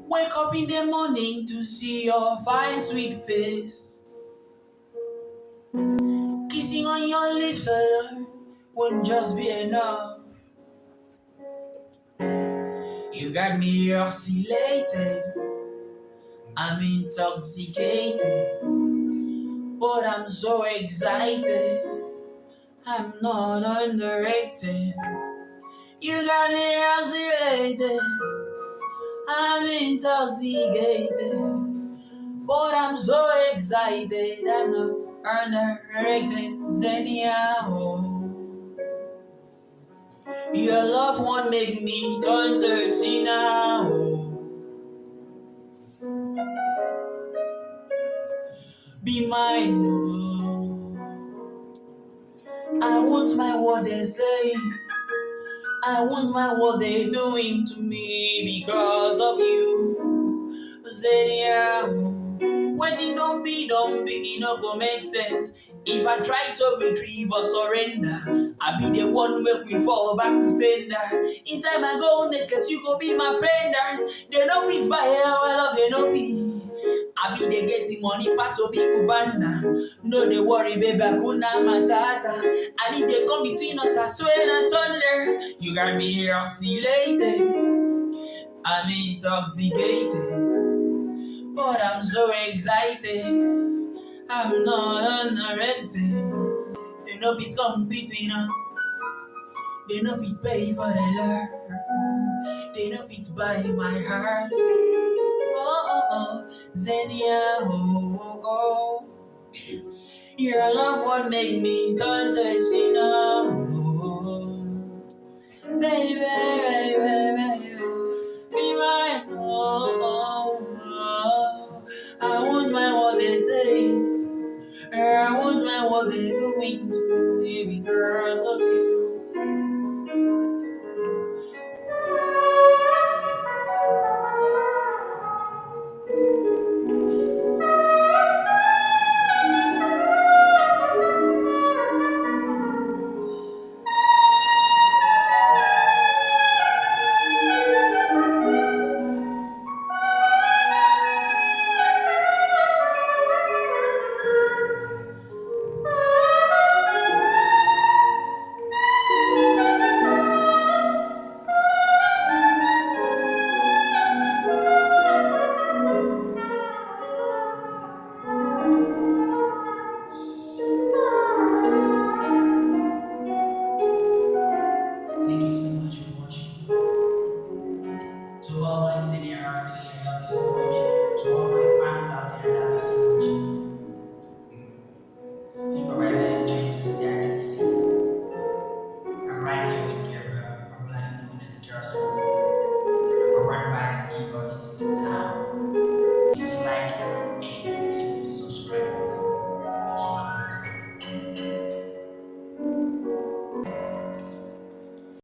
Wake up in the morning to see your fine sweet face. Kissing on your lips alone wouldn't just be enough. You got me oscillated, I'm intoxicated, but I'm so excited, I'm not underrated. You got me oscillated, I'm intoxicated, but I'm so excited, I'm not underrated. Xenia, oh. Your love won't make me turn thirsty now. Be mine, oh. I want my what they say. I want my what they doing to me because of you. Xenia, waiting don't be, it no go make sense. If I try to retrieve or surrender, I be the one make we fall back to sender. Inside my gold necklace, you go be my pendant. They no fit by our love, they no fit. I be the getting money pass so big kubanda. No they worry, baby, kuna matata. And if they come between us, I swear and thunder. You got me here oscillated, I'm intoxicated, but I'm so excited, I'm not unerected. They know fit come between us, they know fit pay for the love, they know fit buy my heart. Oh, oh, oh, Xenia, oh, oh, oh. Your love won't make me turn thirsty now. Oh, baby, baby, baby, be mine. Oh, oh, oh. I want my what they say. I want my what they doing to me because of you. Thank you so much for watching. To all my senior out there, I love you so much. To all my fans out there, I love you so much. Still right here, GentleStar DC. I'm right here with Gabriel, popularly known as GentleStar. I'm right by these keyboards in town. Please like,